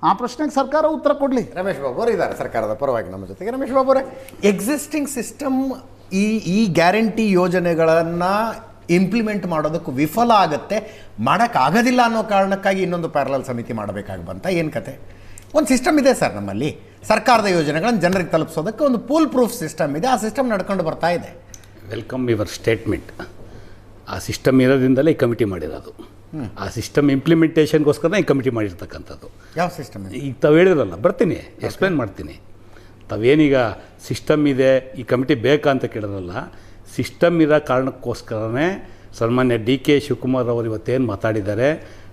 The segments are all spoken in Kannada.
ಆ ಪ್ರಶ್ನೆಗೆ ಸರ್ಕಾರ ಉತ್ತರ ಕೊಡಲಿ. ರಮೇಶ್ ಬಾಬು ಅವರು ಇದ್ದಾರೆ ಸರ್ಕಾರದ ಪರವಾಗಿ ನಮ್ಮ ಜೊತೆಗೆ. ರಮೇಶ್ ಬಾಬು ಅವರೇ, ಎಕ್ಸಿಸ್ಟಿಂಗ್ ಸಿಸ್ಟಮ್ ಈ ಗ್ಯಾರಂಟಿ ಯೋಜನೆಗಳನ್ನು ಇಂಪ್ಲಿಮೆಂಟ್ ಮಾಡೋದಕ್ಕೂ ವಿಫಲ ಆಗುತ್ತೆ, ಮಾಡೋಕ್ಕಾಗೋದಿಲ್ಲ ಅನ್ನೋ ಕಾರಣಕ್ಕಾಗಿ ಇನ್ನೊಂದು ಪ್ಯಾರಲಲ್ ಸಮಿತಿ ಮಾಡಬೇಕಾಗಿ ಬಂತ, ಏನು ಕತೆ? ಒಂದು ಸಿಸ್ಟಮ್ ಇದೆ ಸರ್ ನಮ್ಮಲ್ಲಿ, ಸರ್ಕಾರದ ಯೋಜನೆಗಳನ್ನು ಜನರಿಗೆ ತಲುಪಿಸೋದಕ್ಕೆ ಒಂದು ಫುಲ್ ಪ್ರೂಫ್ ಸಿಸ್ಟಮ್ ಇದೆ, ಆ ಸಿಸ್ಟಮ್ ನಡ್ಕೊಂಡು ಬರ್ತಾ ಇದೆ. Welcome your statement. ಆ ಸಿಸ್ಟಮ್ ಇರೋದ್ರಿಂದಲೇ ಈ ಕಮಿಟಿ ಮಾಡಿರೋದು. ಆ ಸಿಸ್ಟಮ್ ಇಂಪ್ಲಿಮೆಂಟೇಷನ್ಗೋಸ್ಕರ ಈ ಕಮಿಟಿ ಮಾಡಿರ್ತಕ್ಕಂಥದ್ದು. ಯಾವ ಸಿಸ್ಟಮ್? ಈಗ ತಾವು ಹೇಳಿದ್ರಲ್ಲ, ಬರ್ತೀನಿ, ಎಕ್ಸ್ಪ್ಲೇನ್ ಮಾಡ್ತೀನಿ. ತಾವೇನೀಗ ಸಿಸ್ಟಮ್ ಇದೆ, ಈ ಕಮಿಟಿ ಬೇಕಾ ಅಂತ ಕೇಳಿದ್ರಲ್ಲ, ಸಿಸ್ಟಮ್ ಇರೋ ಕಾರಣಕ್ಕೋಸ್ಕರನೇ ಸನ್ಮಾನ್ಯ ಡಿ.ಕೆ. ಶಿವಕುಮಾರ್ ಅವರು ಇವತ್ತೇನು ಮಾತಾಡಿದ್ದಾರೆ,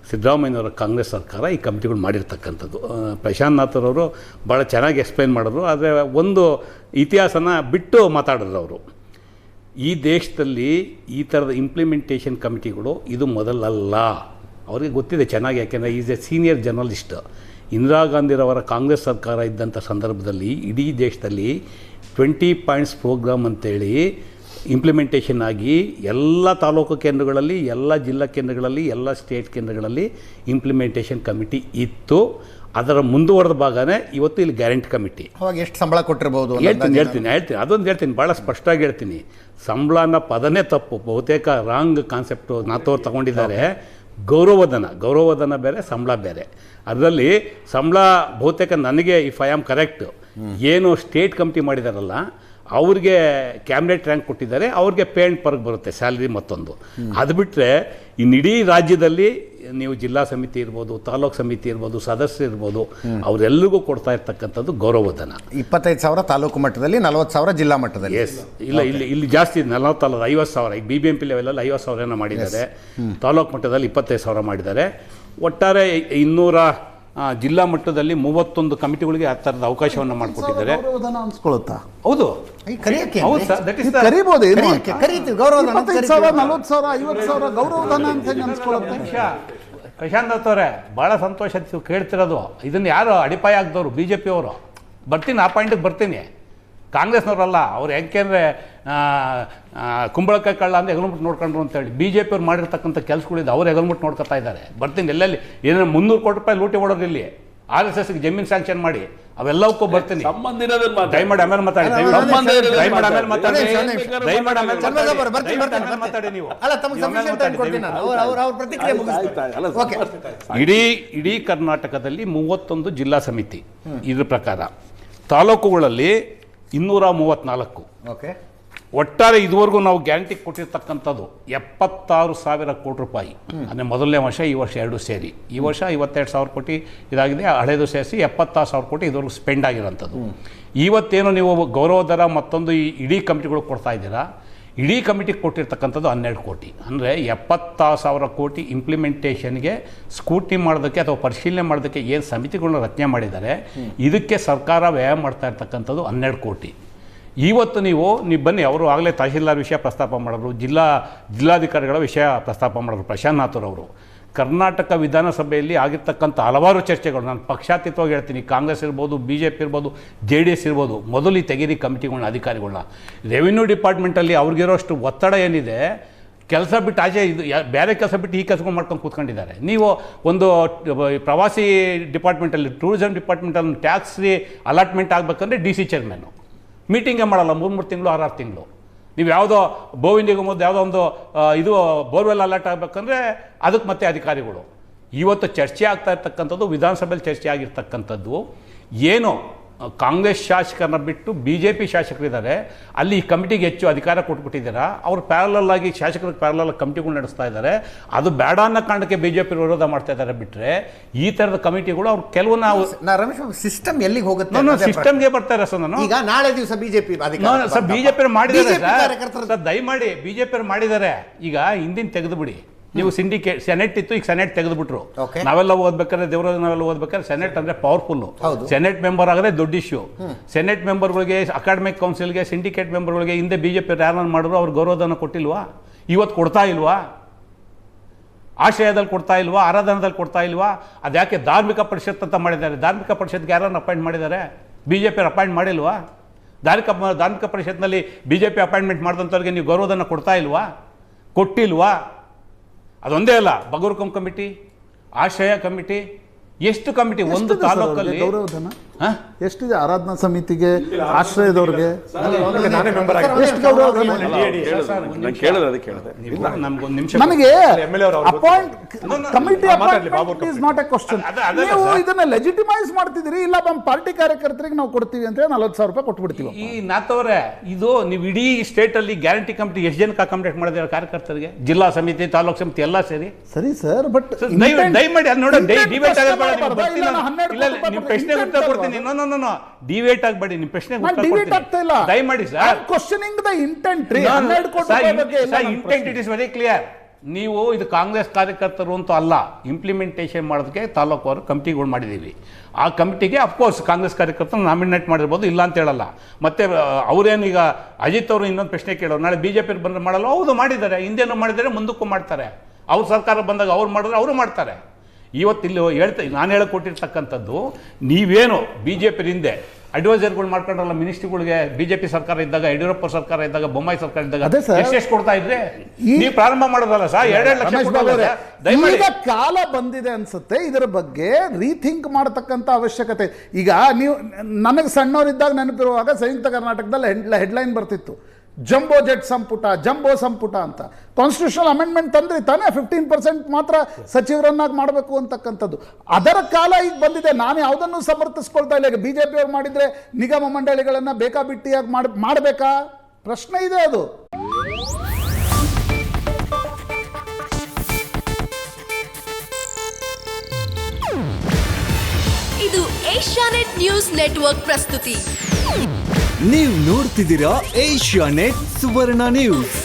ಸಿದ್ದರಾಮಯ್ಯನವರ ಕಾಂಗ್ರೆಸ್ ಸರ್ಕಾರ ಈ ಕಮಿಟಿಗಳು ಮಾಡಿರ್ತಕ್ಕಂಥದ್ದು. ಪ್ರಶಾಂತ್ ನಾಥರವರು ಭಾಳ ಚೆನ್ನಾಗಿ ಎಕ್ಸ್ಪ್ಲೈನ್ ಮಾಡಿದ್ರು, ಆದರೆ ಒಂದು ಇತಿಹಾಸನ ಬಿಟ್ಟು ಮಾತಾಡಿದ್ರು ಅವರು. ಈ ದೇಶದಲ್ಲಿ ಈ ಥರದ ಇಂಪ್ಲಿಮೆಂಟೇಷನ್ ಕಮಿಟಿಗಳು ಇದು ಮೊದಲಲ್ಲ. ಅವರಿಗೆ ಗೊತ್ತಿದೆ ಚೆನ್ನಾಗಿ, ಯಾಕೆಂದರೆ is a senior journalist. Indira ಗಾಂಧಿರವರ ಕಾಂಗ್ರೆಸ್ ಸರ್ಕಾರ ಇದ್ದಂಥ ಸಂದರ್ಭದಲ್ಲಿ ಇಡೀ ದೇಶದಲ್ಲಿ 20 ಪಾಯಿಂಟ್ಸ್ ಪ್ರೋಗ್ರಾಮ್ ಅಂತೇಳಿ ಇಂಪ್ಲಿಮೆಂಟೇಷನ್ ಆಗಿ ಎಲ್ಲ ತಾಲೂಕು ಕೇಂದ್ರಗಳಲ್ಲಿ, ಎಲ್ಲ ಜಿಲ್ಲಾ ಕೇಂದ್ರಗಳಲ್ಲಿ, ಎಲ್ಲ ಸ್ಟೇಟ್ ಕೇಂದ್ರಗಳಲ್ಲಿ ಇಂಪ್ಲಿಮೆಂಟೇಷನ್ ಕಮಿಟಿ ಇತ್ತು. ಅದರ ಮುಂದುವರೆದ ಭಾಗನೇ ಇವತ್ತು ಇಲ್ಲಿ ಗ್ಯಾರಂಟಿ ಕಮಿಟಿ. ಅವಾಗ ಎಷ್ಟು ಸಂಬಳ ಕೊಟ್ಟಿರ್ಬೋದು? ಹೇಳ್ತೀನಿ ಅದೊಂದು ಹೇಳ್ತೀನಿ, ಭಾಳ ಸ್ಪಷ್ಟವಾಗಿ ಹೇಳ್ತೀನಿ. ಸಂಬಳನ ಪದನೇ ತಪ್ಪು, ಬಹುತೇಕ ರಾಂಗ್ ಕಾನ್ಸೆಪ್ಟು ನಾಥವ್ರು ತಗೊಂಡಿದ್ದಾರೆ. ಗೌರವಧನ ಬೇರೆ, ಸಂಬಳ ಬೇರೆ. ಅದರಲ್ಲಿ ಸಂಬಳ ಬಹುತೇಕ ನನಗೆ, ಇಫ್ ಐ ಆಮ್ ಕರೆಕ್ಟ್, ಏನು ಸ್ಟೇಟ್ ಕಮಿಟಿ ಮಾಡಿದಾರಲ್ಲ ಅವ್ರಿಗೆ ಕ್ಯಾಬಿನೆಟ್ ರ್ಯಾಂಕ್ ಕೊಟ್ಟಿದ್ದಾರೆ, ಅವ್ರಿಗೆ ಪೇ ಆ್ಯಂಡ್ ಪರ್ಕ್ ಬರುತ್ತೆ, ಸ್ಯಾಲ್ರಿ ಮತ್ತೊಂದು. ಅದು ಬಿಟ್ಟರೆ ಇನ್ನಿಡೀ ರಾಜ್ಯದಲ್ಲಿ ನೀವು ಜಿಲ್ಲಾ ಸಮಿತಿ ಇರ್ಬೋದು, ತಾಲೂಕು ಸಮಿತಿ ಇರ್ಬೋದು, ಸದಸ್ಯರು ಇರ್ಬೋದು, ಅವರೆಲ್ಲರಿಗೂ ಕೊಡ್ತಾ ಇರ್ತಕ್ಕಂಥದ್ದು ಗೌರವಧನ. 25,000 ತಾಲೂಕು ಮಟ್ಟದಲ್ಲಿ, 40,000 ಜಿಲ್ಲಾ ಮಟ್ಟದಲ್ಲಿ. ಎಸ್, ಇಲ್ಲ ಇಲ್ಲಿ ಜಾಸ್ತಿ 40,000, 50,000. ಈಗ BBMP ಲೆವೆಲಲ್ಲಿ 50,000 ಮಾಡಿದ್ದಾರೆ, ತಾಲೂಕು ಮಟ್ಟದಲ್ಲಿ 25,000 ಮಾಡಿದ್ದಾರೆ. ಒಟ್ಟಾರೆ 200 ಜಿಲ್ಲಾ ಮಟ್ಟದಲ್ಲಿ 31 ಕಮಿಟಿಗಳಿಗೆ ಆ ಥರದ ಅವಕಾಶವನ್ನು ಮಾಡಿಕೊಟ್ಟಿದ್ದಾರೆ. ಅನ್ಸ್ಕೊಳುತ್ತಾ? ಹೌದು, ಕರಿಬೋದು. ಗೌರವಧನ 40,000, 50,000 ಗೌರವಧನ ಅಂತ ಅನ್ಸ್ಕೊಳುತ್ತೆ. ಪ್ರಶಾಂತ್ ಅವರೇ, ಭಾಳ ಸಂತೋಷ ಕೇಳ್ತಿರೋದು. ಇದನ್ನು ಯಾರು ಅಡಿಪಾಯ ಆಗ್ದವರು? BJP ಅವರು. ಬರ್ತೀನಿ, ಆ ಪಾಯಿಂಟಿಗೆ ಬರ್ತೀನಿ. ಕಾಂಗ್ರೆಸ್ನವರಲ್ಲ ಅವ್ರು. ಯಾಕೆಂದರೆ ಕುಂಬಳಕಾಯಿ ಕಳ್ಳ ಅಂದರೆ ಹೆಗಲ್ಮುಟ್ಟು ನೋಡ್ಕೊಂಡ್ರು ಅಂತೇಳಿ BJP ಅವ್ರು ಮಾಡಿರ್ತಕ್ಕಂಥ ಕೆಲಸಗಳಿದೆ, ಅವ್ರು ಹೆಗಲ್ಮುಟ್ಟು ನೋಡ್ಕೊತಾ ಇದ್ದಾರೆ. ಬರ್ತೀನಿ, ಎಲ್ಲೆಲ್ಲಿ ಏನೇನು 300 ಕೋಟಿ ರೂಪಾಯಿ ಲೂಟಿ ಮಾಡೋದು ಇಲ್ಲಿ, RSSಗೆ ಜಮೀನು ಸ್ಯಾಂಕ್ಷನ್ ಮಾಡಿ, ಅವೆಲ್ಲವಕ್ಕೂ ಬರ್ತೀನಿ. ದಯಮಾಡಿ ಆಮೇಲೆ ಮಾತಾಡಿ ನೀವು. ಇಡೀ ಕರ್ನಾಟಕದಲ್ಲಿ 31 ಜಿಲ್ಲಾ ಸಮಿತಿ. ಇದ್ರ ಪ್ರಕಾರ ತಾಲೂಕುಗಳಲ್ಲಿ 234. ಓಕೆ. ಒಟ್ಟಾರೆ ಇದುವರೆಗೂ ನಾವು ಗ್ಯಾರಂಟಿ ಕೊಟ್ಟಿರ್ತಕ್ಕಂಥದ್ದು 76,000 ಕೋಟಿ ರೂಪಾಯಿ. ಅಂದರೆ ಮೊದಲನೇ ವರ್ಷ, ಈ ವರ್ಷ 2 ಸೇರಿ. ಈ ವರ್ಷ 52,000 ಕೋಟಿ ಇದಾಗಿದೆ, ಹಳೇದು ಸೇರಿಸಿ 76,000 ಕೋಟಿ ಇದುವರೆಗೂ ಸ್ಪೆಂಡ್ ಆಗಿರೋಂಥದ್ದು. ಇವತ್ತೇನು ನೀವು ಗೌರವಧನ ಮತ್ತೊಂದು ಈ ಇಡೀ ಕಮಿಟಿಗಳು ಕೊಡ್ತಾ ಇದ್ದೀರಾ, ಇಡೀ ಕಮಿಟಿಗೆ ಕೊಟ್ಟಿರ್ತಕ್ಕಂಥದ್ದು 12 ಕೋಟಿ. ಅಂದರೆ 76,000 ಕೋಟಿ ಇಂಪ್ಲಿಮೆಂಟೇಷನ್ಗೆ ಸ್ಕೂಟಿ ಮಾಡೋದಕ್ಕೆ ಅಥವಾ ಪರಿಶೀಲನೆ ಮಾಡೋದಕ್ಕೆ ಏನು ಸಮಿತಿಗಳನ್ನ ರಚನೆ ಮಾಡಿದ್ದಾರೆ, ಇದಕ್ಕೆ ಸರ್ಕಾರ ವ್ಯಯ ಮಾಡ್ತಾ ಇರ್ತಕ್ಕಂಥದ್ದು 12 ಕೋಟಿ. ಇವತ್ತು ನೀವು ಬನ್ನಿ, ಅವರು ಆಗಲೇ ತಹಶೀಲ್ದಾರ್ ವಿಷಯ ಪ್ರಸ್ತಾಪ ಮಾಡಿದ್ರು, ಜಿಲ್ಲಾಧಿಕಾರಿಗಳ ವಿಷಯ ಪ್ರಸ್ತಾಪ ಮಾಡಿದ್ರು ಪ್ರಶಾಂತ್ ನಾಥರವರು. ಕರ್ನಾಟಕ ವಿಧಾನಸಭೆಯಲ್ಲಿ ಆಗಿರ್ತಕ್ಕಂಥ ಹಲವಾರು ಚರ್ಚೆಗಳು, ನಾನು ಪಕ್ಷಾತೀತವಾಗಿ ಹೇಳ್ತೀನಿ, ಕಾಂಗ್ರೆಸ್ ಇರ್ಬೋದು, BJP ಇರ್ಬೋದು, JDS ಇರ್ಬೋದು, ಮೊದಲು ಈ ತೆಗೀರಿ ಕಮಿಟಿಗಳನ್ನ, ಅಧಿಕಾರಿಗಳನ್ನ. ರೆವಿನ್ಯೂ ಡಿಪಾರ್ಟ್ಮೆಂಟಲ್ಲಿ ಅವ್ರಿಗಿರೋಷ್ಟು ಒತ್ತಡ ಏನಿದೆ, ಕೆಲಸ ಬಿಟ್ಟು ಆಚೆ ಇದು ಬೇರೆ ಕೆಲಸ ಬಿಟ್ಟು ಈ ಕೆಲಸಗಳು ಮಾಡ್ಕೊಂಡು ಕೂತ್ಕೊಂಡಿದ್ದಾರೆ. ನೀವು ಒಂದು ಪ್ರವಾಸಿ ಡಿಪಾರ್ಟ್ಮೆಂಟಲ್ಲಿ, ಟೂರಿಸಂ ಡಿಪಾರ್ಟ್ಮೆಂಟಲ್ಲಿ ಟ್ಯಾಕ್ಸ್ ಅಲಾಟ್ಮೆಂಟ್ ಆಗಬೇಕಂದ್ರೆ DC ಚೇರ್ಮನ್ನು ಮೀಟಿಂಗೇ ಮಾಡಲ್ಲ 3 ತಿಂಗಳು 6 ತಿಂಗಳು. ನೀವು ಯಾವುದೋ ಬೋವಿಂದಿಗೆ ಮೊದಲು ಯಾವುದೋ ಒಂದು ಇದು ಬೋರ್ವೆಲ್ ಅಲರ್ಟ್ ಆಗಬೇಕಂದ್ರೆ ಅದಕ್ಕೆ ಮತ್ತೆ ಅಧಿಕಾರಿಗಳು. ಇವತ್ತು ಚರ್ಚೆ ಆಗ್ತಾ ಇರ್ತಕ್ಕಂಥದ್ದು, ವಿಧಾನಸಭೆಯಲ್ಲಿ ಚರ್ಚೆ ಆಗಿರ್ತಕ್ಕಂಥದ್ದು ಏನು, ಕಾಂಗ್ರೆಸ್ ಶಾಸಕರನ್ನ ಬಿಟ್ಟು BJP ಶಾಸಕರಿದ್ದಾರೆ, ಅಲ್ಲಿ ಈ ಕಮಿಟಿಗೆ ಹೆಚ್ಚು ಅಧಿಕಾರ ಕೊಟ್ಬಿಟ್ಟಿದ್ದೀರಾ. ಅವರು ಪ್ಯಾರಲಲ್ ಆಗಿ ಶಾಸಕರಿಗೆ ಪ್ಯಾರಲಲ್ ಕಮಿಟಿಗಳು ನಡೆಸ್ತಾ ಇದ್ದಾರೆ. ಅದು ಬೇಡ ಅನ್ನೋ ಕಾರಣಕ್ಕೆ BJP ವಿರೋಧ ಮಾಡ್ತಾ ಇದ್ದಾರೆ. ಬಿಟ್ಟರೆ ಈ ಥರದ ಕಮಿಟಿಗಳು ಅವ್ರು ಕೆಲವು ನಾವು ರಮೇಶ್ ಸಿಸ್ಟಮ್ ಎಲ್ಲಿಗೆ ಹೋಗುತ್ತೆ? ಸಿಸ್ಟಮ್ಗೆ ಬರ್ತಾರೆ ಸರ್. ನಾನು ಈಗ ನಾಳೆ ದಿವಸ BJP ಮಾಡಿದ್ದಾರೆ ಸರ್, ದಯಮಾಡಿ BJP ಮಾಡಿದ್ದಾರೆ. ಈಗ ಹಿಂದಿನ ತೆಗೆದು ಬಿಡಿ, ನೀವು ಸಿಂಡಿಕೇಟ್ ಸೆನೆಟ್ ಇತ್ತು, ಈಗ ಸೆನೆಟ್ ತೆಗೆದುಬಿಟ್ರು. ನಾವೆಲ್ಲ ಓದ್ಬೇಕಾದ್ರೆ, ದೇವರಾಜ್ ನಾವೆಲ್ಲ ಓದ್ಬೇಕಾದ್ರೆ, ಸೆನೆಟ್ ಅಂದರೆ ಪವರ್ಫುಲ್ಲು. ಸೆನೆಟ್ ಮೆಂಬರ್ ಆಗದೆ ದೊಡ್ಡ ಇಶ್ಯೂ. ಸೆನೆಟ್ ಮೆಂಬರ್ಗಳಿಗೆ, ಅಕಾಡೆಮಿಕ್ ಕೌನ್ಸಿಲ್ಗೆ, ಸಿಂಡಿಕೇಟ್ ಮೆಂಬರ್ಗಳಿಗೆ ಹಿಂದೆ BJP ಯಾರನ್ನ ಮಾಡಿದ್ರು, ಅವ್ರು ಗೌರವಧನ ಕೊಟ್ಟಿಲ್ವಾ? ಇವತ್ತು ಕೊಡ್ತಾ ಇಲ್ವಾ? ಆಶ್ರಯದಲ್ಲಿ ಕೊಡ್ತಾ ಇಲ್ವಾ? ಆರಾಧನದಲ್ಲಿ ಕೊಡ್ತಾ ಇಲ್ವಾ? ಅದ್ಯಾಕೆ ಧಾರ್ಮಿಕ ಪರಿಷತ್ ಅಂತ ಮಾಡಿದ್ದಾರೆ? ಧಾರ್ಮಿಕ ಪರಿಷತ್ಗೆ ಯಾರನ್ನು ಅಪಾಯಿಂಟ್ ಮಾಡಿದ್ದಾರೆ? BJP ಅಪಾಯಿಂಟ್ ಮಾಡಿಲ್ವಾ? ಧಾರ್ಮಿಕ ಪರಿಷತ್ನಲ್ಲಿ BJP ಅಪಾಯಿಂಟ್ಮೆಂಟ್ ಮಾಡಿದಂಥವ್ರಿಗೆ ನೀವು ಗೌರವಧನ ಕೊಡ್ತಾ ಇಲ್ವಾ? ಕೊಟ್ಟಿಲ್ವಾ? ಅದೊಂದೇ ಅಲ್ಲ, ಬಗರ್ಹುಕುಂ ಕಮಿಟಿ, ಆಶ್ರಯ ಕಮಿಟಿ, ಎಷ್ಟು ಕಮಿಟಿ ಒಂದು ಎಷ್ಟಿದೆ ಸರ್ ತಾಲೂಕಲ್ಲಿ ಅವ್ರಿಗೆ ಗೌರವಧನ ಹಾ? ಎಷ್ಟಿದೆ ಆರಾಧನಾ ಸಮಿತಿಗೆ ಆಶ್ರಯದವ್ರಿಗೆ ನಾನೇ ಮೆಂಬರ್ ಎಷ್ಟು ಗೌರವಧನ ನಮ್ಗೊಂದು ನಿಮಿಷ ನನಗೆ MLA ಅವರು ಅಪಾಯಿಂಟ್ ಕಮಿಟಿ ಮಾತಾಡ್ಲಿ, ಬಾಬು ಅವ್ರು ಇಸ್ ನಾಟ್ ಎ ಕ್ವಶನ್ ಅದಲ್ಲ ನೀವು ಸರ್. ಇದನ್ನ ಲೆಜಿಟಿಮೈಸ್ ಮಾಡ್ತಿದ್ದೀರಿ ಇಲ್ಲ ನಮ್ಮ ಪಾರ್ಟಿ ಕಾರ್ಯಕರ್ತರಿಗೆ ನಾವು ಕೊಡ್ತೀವಿ ಅಂತ 40,000 ರೂಪಾಯಿ ಕೊಟ್ಬಿಡ್ತೀವಿ ಈ ನಾಥವ್ರೆ ಇದು ನೀವು ಇಡೀ ಸ್ಟೇಟ್ ಅಲ್ಲಿ ಗ್ಯಾರಂಟಿ ಕಮಿಟಿ ಎಷ್ಟು ಜನಕ್ಕೆ ಅಕಾಮಿಡೇಟ್ ಮಾಡಿದ್ರೆ ಕಾರ್ಯಕರ್ತರಿಗೆ ಜಿಲ್ಲಾ ಸಮಿತಿ ತಾಲೂಕು ಸಮಿತಿ ಎಲ್ಲ ಸೇರಿ ಸರಿ ಸರ್ ಬಟ್ ದಯಮಾಡಿ ಅದು ನೋಡಿ ಡಿಬೇಟ್ ನಿಮ್ಮ ಪ್ರಶ್ನೆಗೆ ಉತ್ತರ ಕೊಡ್ತೀನಿ ಡಿಬೇಟ್ ಆಗಬೇಡಿ ನಿಮ್ಮ ಪ್ರಶ್ನೆಗೆ ನಾನು ಉತ್ತರ ಡಿಬೇಟ್ ಆಗ್ತಾ ಇಲ್ಲ ಕೊಡ್ತೀನಿ ದಯಮಾಡಿ ಸರ್ ಕ್ವಶನಿಂಗ್ ದ ಇಂಟೆಂಟ್ ರೀ 12 ಕೋಟಿ ರೂಪಾಯಿ ಬಗ್ಗೆ ಎಲ್ಲ ನನ್ನ intent it is very clear. ನೀವು ಇದು ಕಾಂಗ್ರೆಸ್ ಕಾರ್ಯಕರ್ತರು ಅಂತೂ ಅಲ್ಲ, ಇಂಪ್ಲಿಮೆಂಟೇಷನ್ ಮಾಡೋದಕ್ಕೆ ತಾಲೂಕು ಅವರು ಕಮಿಟಿಗಳು ಮಾಡಿದ್ದೀವಿ. ಆ ಕಮಿಟಿಗೆ ಅಫ್ಕೋರ್ಸ್ ಕಾಂಗ್ರೆಸ್ ಕಾರ್ಯಕರ್ತರು ನಾಮಿನೇಟ್ ಮಾಡಿರ್ಬೋದು, ಇಲ್ಲ ಅಂತ ಹೇಳಲ್ಲ. ಮತ್ತೆ ಅವರೇನೀಗ ಅಜಿತ್ ಅವರು ಇನ್ನೊಂದು ಪ್ರಶ್ನೆ ಕೇಳೋರು, ನಾಳೆ BJP ಬಂದ್ರೆ ಮಾಡಲ್ಲ. ಹೌದು ಮಾಡಿದ್ದಾರೆ, ಹಿಂದೆನೂ ಮಾಡಿದ್ದಾರೆ, ಮುಂದಕ್ಕೂ ಮಾಡ್ತಾರೆ. ಅವ್ರ ಸರ್ಕಾರ ಬಂದಾಗ ಅವ್ರು ಮಾಡಿದ್ರೆ ಅವರು ಮಾಡ್ತಾರೆ. ಇವತ್ತಿಲ್ಲಿ ನಾನು ಹೇಳಿಕೊಟ್ಟಿರ್ತಕ್ಕಂಥದ್ದು, ನೀವೇನು BJP ಹಿಂದೆ ಅಡ್ವೈಸರ್ಗಳು ಮಾಡ್ಕೊಂಡ್ರಲ್ಲ ಮಿನಿಸ್ಟ್ರಿಗಳಿಗೆ, BJP ಸರ್ಕಾರ ಇದ್ದಾಗ, ಯಡಿಯೂರಪ್ಪ ಸರ್ಕಾರ ಇದ್ದಾಗ, ಬೊಮ್ಮಾಯಿ ಸರ್ಕಾರ ಇದ್ದಾಗ ಅದೇ ಸರ್. ಎಷ್ಟು ಕೊಡ್ತಾ ಇದ್ರೆ ಈ- ನೀವು ಪ್ರಾರಂಭ ಮಾಡೋದಲ್ಲ ಸರ್, 2 ಲಕ್ಷ ರಮೇಶ್ ಕೊಡೋಲ್ಲ ಬಾಬು ಅವರೇ, ಸರ್. ದಯಮಾಡಿ ಈಗ ಕಾಲ ಬಂದಿದೆ ಅನ್ಸುತ್ತೆ ಇದರ ಬಗ್ಗೆ ರೀಥಿಂಕ್ ಮಾಡತಕ್ಕಂಥ ಅವಶ್ಯಕತೆ. ಈಗ ನೀವು ನನಗೆ ಸಣ್ಣವರಿದ್ದಾಗ ನೆನಪಿರುವಾಗ ಸಂಯುಕ್ತ ಕರ್ನಾಟಕದಲ್ಲಿ ಹೆಡ್ಲೈನ್ ಬರ್ತಿತ್ತು, ಜಂಬೋ ಜೆಟ್ ಸಂಪುಟ, ಜಂಬೋ ಸಂಪುಟ ಅಂತ. ಕಾನ್ಸ್ಟಿಟ್ಯೂಷನಲ್ ಅಮೆಂಡ್ಮೆಂಟ್ ತಂದ್ರಿ ತಾನೇ 15% ಮಾತ್ರ ಸಚಿವರನ್ನಾಗಿ ಮಾಡಬೇಕು ಅಂತಕ್ಕಂಥದ್ದು. ಅದರ ಕಾಲ ಈಗ ಬಂದಿದೆ. ನಾನು ಯಾವುದನ್ನು ಸಮರ್ಥಿಸ್ಕೊಳ್ತಾ ಇಲ್ಲ. ಈಗ BJP ಅವ್ರು ಮಾಡಿದ್ರೆ ನಿಗಮ ಮಂಡಳಿಗಳನ್ನ ಬೇಕಾಬಿಟ್ಟಿಯಾಗಿ ಮಾಡಬೇಕಾ ಪ್ರಶ್ನೆ ಇದೆ ಅದು. ಇದು ಏಷ್ಯಾನೆಟ್ ನ್ಯೂಸ್ ನೆಟ್ವರ್ಕ್ ಪ್ರಸ್ತುತಿ. ನೀವು ನೋಡ್ತಿದ್ದೀರಾ ಏಷ್ಯಾನೆಟ್ ಸುವರ್ಣ ನ್ಯೂಸ್.